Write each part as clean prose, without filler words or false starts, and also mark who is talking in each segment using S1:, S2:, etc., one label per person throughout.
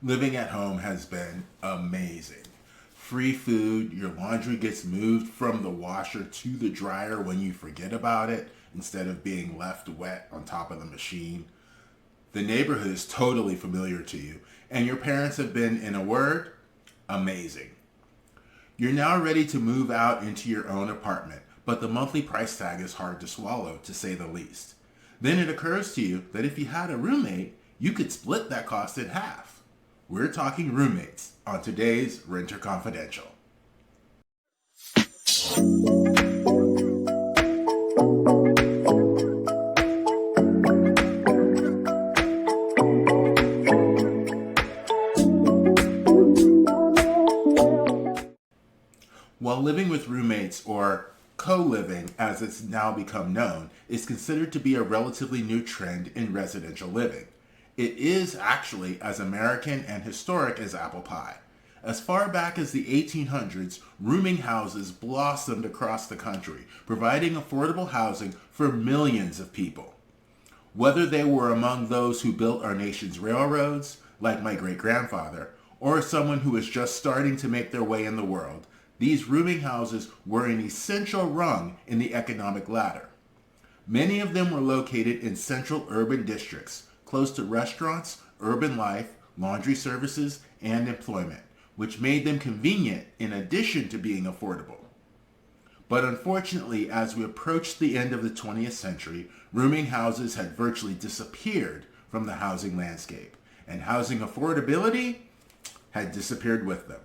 S1: Living at home has been amazing. Free food, your laundry gets moved from the washer to the dryer when you forget about it instead of being left wet on top of the machine. The neighborhood is totally familiar to you, and your parents have been, in a word, amazing. You're now ready to move out into your own apartment, but the monthly price tag is hard to swallow, to say the least. Then it occurs to you that if you had a roommate, you could split that cost in half. We're talking roommates on today's Renter Confidential. While living with roommates, or co-living as it's now become known, is considered to be a relatively new trend in residential living. It is actually as American and historic as apple pie. As far back as the 1800s, rooming houses blossomed across the country, providing affordable housing for millions of people. Whether they were among those who built our nation's railroads, like my great-grandfather, or someone who was just starting to make their way in the world, these rooming houses were an essential rung in the economic ladder. Many of them were located in central urban districts, close to restaurants, urban life, laundry services, and employment, which made them convenient in addition to being affordable. But unfortunately, as we approached the end of the 20th century, rooming houses had virtually disappeared from the housing landscape, and housing affordability had disappeared with them.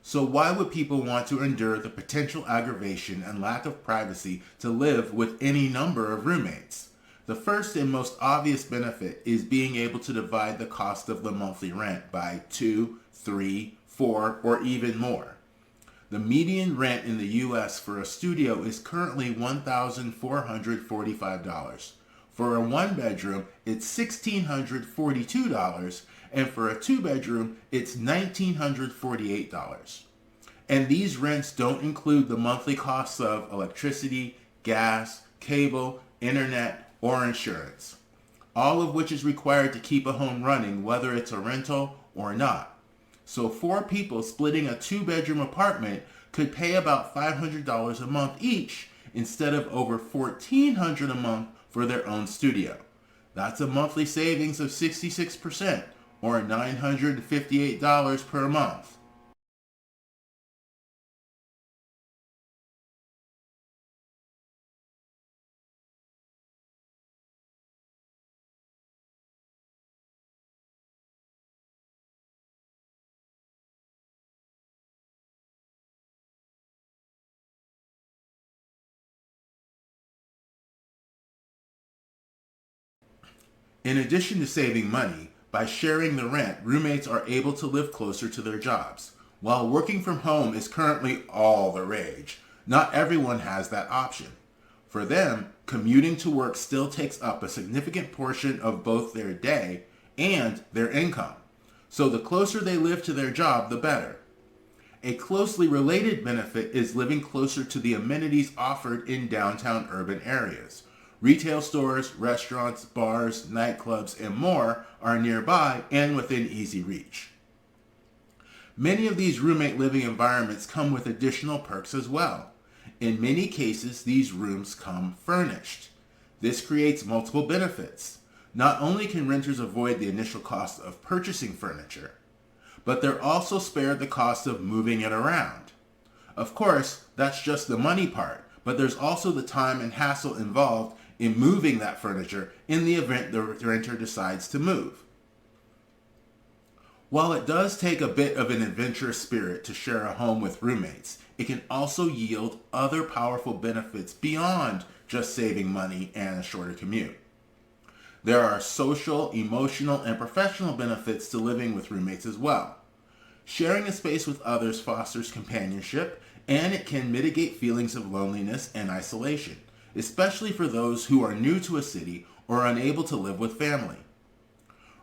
S1: So why would people want to endure the potential aggravation and lack of privacy to live with any number of roommates? The first and most obvious benefit is being able to divide the cost of the monthly rent by 2, 3, 4, or even more. The median rent in the U.S. for a studio is currently $1,445. For a one-bedroom, it's $1,642, and for a two-bedroom, it's $1,948. And these rents don't include the monthly costs of electricity, gas, cable, internet, or insurance, all of which is required to keep a home running, whether it's a rental or not. So 4 people splitting a 2-bedroom apartment could pay about $500 a month each instead of over $1,400 a month for their own studio. That's a monthly savings of 66%, or $958 per month. In addition to saving money, by sharing the rent, roommates are able to live closer to their jobs. While working from home is currently all the rage, not everyone has that option. For them, commuting to work still takes up a significant portion of both their day and their income. So the closer they live to their job, the better. A closely related benefit is living closer to the amenities offered in downtown urban areas. Retail stores, restaurants, bars, nightclubs, and more are nearby and within easy reach. Many of these roommate living environments come with additional perks as well. In many cases, these rooms come furnished. This creates multiple benefits. Not only can renters avoid the initial cost of purchasing furniture, but they're also spared the cost of moving it around. Of course, that's just the money part, but there's also the time and hassle involved in moving that furniture in the event the renter decides to move. While it does take a bit of an adventurous spirit to share a home with roommates, it can also yield other powerful benefits beyond just saving money and a shorter commute. There are social, emotional, and professional benefits to living with roommates as well. Sharing a space with others fosters companionship, and it can mitigate feelings of loneliness and isolation, especially for those who are new to a city or unable to live with family.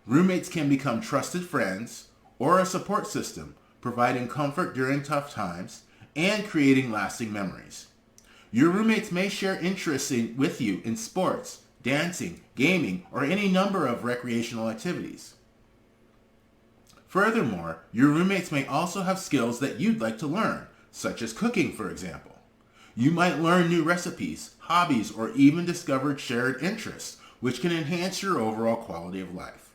S1: Roommates can become trusted friends or a support system, providing comfort during tough times and creating lasting memories. Your roommates may share interests with you in sports, dancing, gaming, or any number of recreational activities. Furthermore, your roommates may also have skills that you'd like to learn, such as cooking, for example. You might learn new recipes, hobbies, or even discover shared interests, which can enhance your overall quality of life.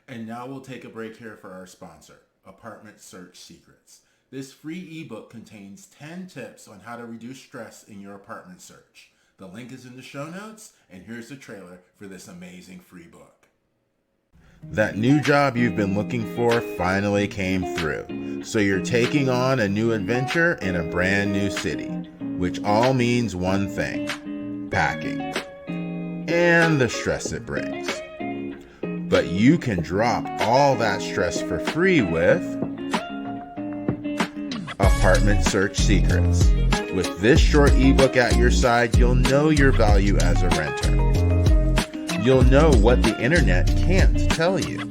S1: And now we'll take a break here for our sponsor, Apartment Search Secrets. This free ebook contains 10 tips on how to reduce stress in your apartment search. The link is in the show notes, and here's the trailer for this amazing free book. That new job you've been looking for finally came through. So you're taking on a new adventure in a brand new city, which all means one thing: packing. And the stress it brings. But you can drop all that stress for free with Apartment Search Secrets. With this short ebook at your side, you'll know your value as a renter. You'll know what the internet can't tell you.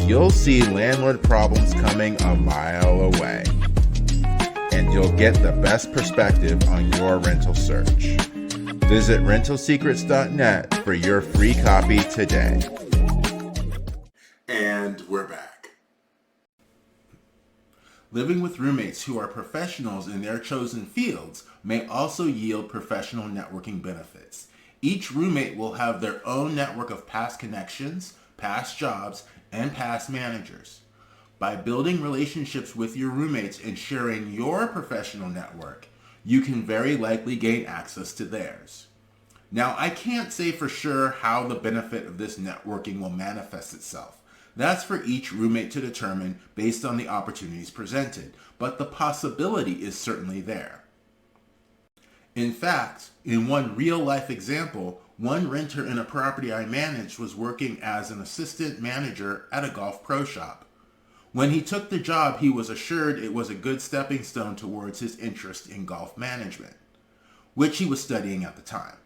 S1: You'll see landlord problems coming a mile away. And you'll get the best perspective on your rental search. Visit rentalsecrets.net for your free copy today. And we're back. Living with roommates who are professionals in their chosen fields may also yield professional networking benefits. Each roommate will have their own network of past connections, past jobs, and past managers. By building relationships with your roommates and sharing your professional network, you can very likely gain access to theirs. Now, I can't say for sure how the benefit of this networking will manifest itself. That's for each roommate to determine based on the opportunities presented, but the possibility is certainly there. In fact, in one real-life example, one renter in a property I managed was working as an assistant manager at a golf pro shop. When he took the job, he was assured it was a good stepping stone towards his interest in golf management, which he was studying at the time.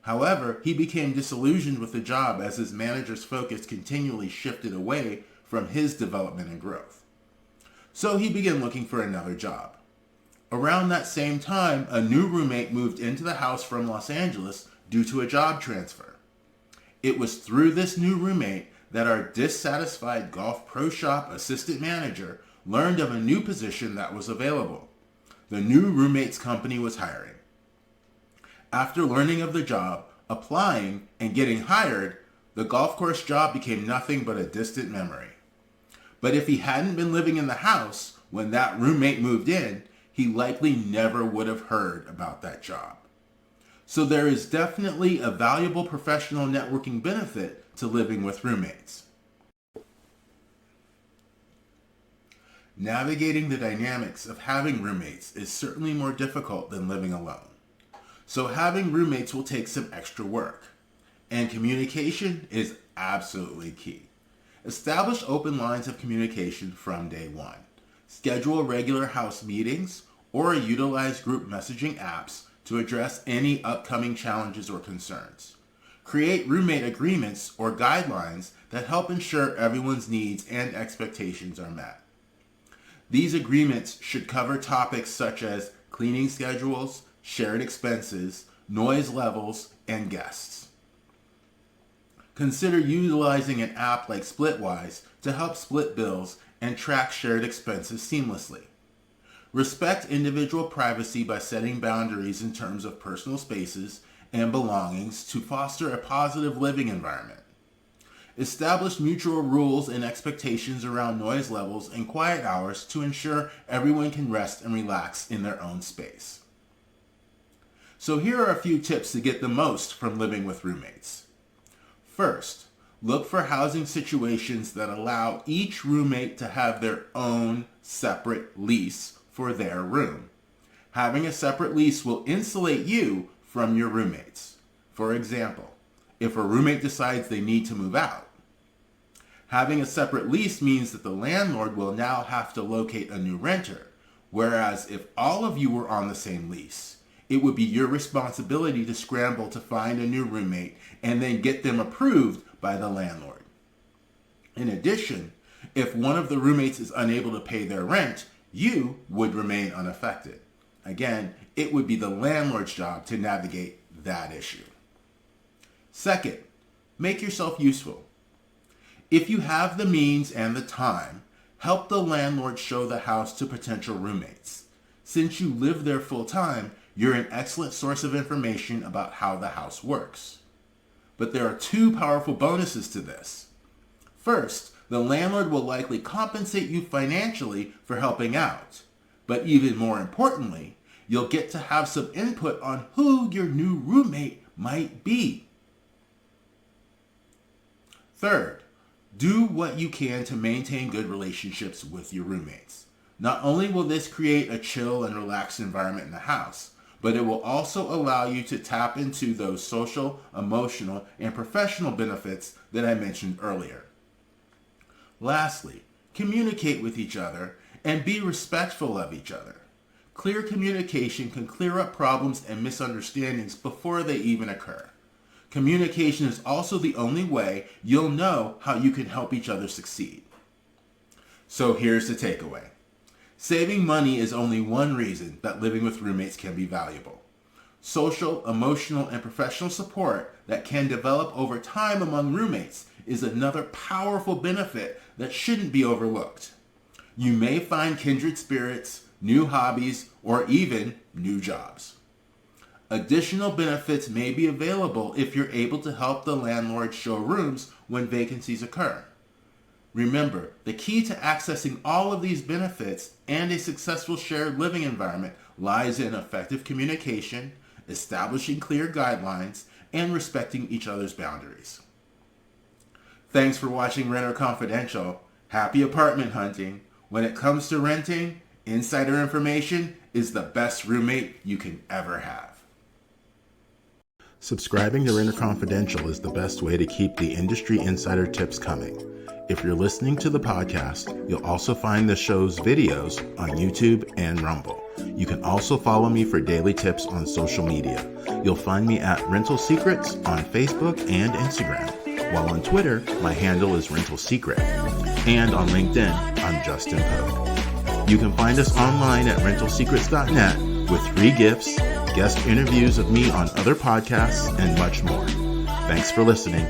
S1: However, he became disillusioned with the job as his manager's focus continually shifted away from his development and growth. So he began looking for another job. Around that same time, a new roommate moved into the house from Los Angeles due to a job transfer. It was through this new roommate that our dissatisfied golf pro shop assistant manager learned of a new position that was available. The new roommate's company was hiring. After learning of the job, applying, and getting hired, the golf course job became nothing but a distant memory. But if he hadn't been living in the house when that roommate moved in, he likely never would have heard about that job. So there is definitely a valuable professional networking benefit to living with roommates. Navigating the dynamics of having roommates is certainly more difficult than living alone. So having roommates will take some extra work. And communication is absolutely key. Establish open lines of communication from day one. Schedule regular house meetings or utilize group messaging apps to address any upcoming challenges or concerns. Create roommate agreements or guidelines that help ensure everyone's needs and expectations are met. These agreements should cover topics such as cleaning schedules, shared expenses, noise levels, and guests. Consider utilizing an app like Splitwise to help split bills and track shared expenses seamlessly. Respect individual privacy by setting boundaries in terms of personal spaces and belongings to foster a positive living environment. Establish mutual rules and expectations around noise levels and quiet hours to ensure everyone can rest and relax in their own space. So here are a few tips to get the most from living with roommates. First, look for housing situations that allow each roommate to have their own separate lease for their room. Having a separate lease will insulate you from your roommates. For example, if a roommate decides they need to move out, having a separate lease means that the landlord will now have to locate a new renter, whereas if all of you were on the same lease, it would be your responsibility to scramble to find a new roommate and then get them approved by the landlord. In addition, if one of the roommates is unable to pay their rent, you would remain unaffected. Again, it would be the landlord's job to navigate that issue. Second, make yourself useful. If you have the means and the time, help the landlord show the house to potential roommates. Since you live there full time, you're an excellent source of information about how the house works. But there are two powerful bonuses to this. First, the landlord will likely compensate you financially for helping out. But even more importantly, you'll get to have some input on who your new roommate might be. Third, do what you can to maintain good relationships with your roommates. Not only will this create a chill and relaxed environment in the house, but it will also allow you to tap into those social, emotional, and professional benefits that I mentioned earlier. Lastly, communicate with each other and be respectful of each other. Clear communication can clear up problems and misunderstandings before they even occur. Communication is also the only way you'll know how you can help each other succeed. So here's the takeaway. Saving money is only one reason that living with roommates can be valuable. Social, emotional, and professional support that can develop over time among roommates is another powerful benefit that shouldn't be overlooked. You may find kindred spirits, new hobbies, or even new jobs. Additional benefits may be available if you're able to help the landlord show rooms when vacancies occur. Remember, the key to accessing all of these benefits and a successful shared living environment lies in effective communication, establishing clear guidelines, and respecting each other's boundaries. Thanks for watching Renter Confidential. Happy apartment hunting. When it comes to renting, insider information is the best roommate you can ever have. Subscribing to Renter Confidential is the best way to keep the industry insider tips coming. If you're listening to the podcast, you'll also find the show's videos on YouTube and Rumble. You can also follow me for daily tips on social media. You'll find me at Rental Secrets on Facebook and Instagram. While on Twitter, my handle is Rental Secret. And on LinkedIn, I'm Justin Pogue. You can find us online at rentalsecrets.net with free gifts, guest interviews of me on other podcasts, and much more. Thanks for listening.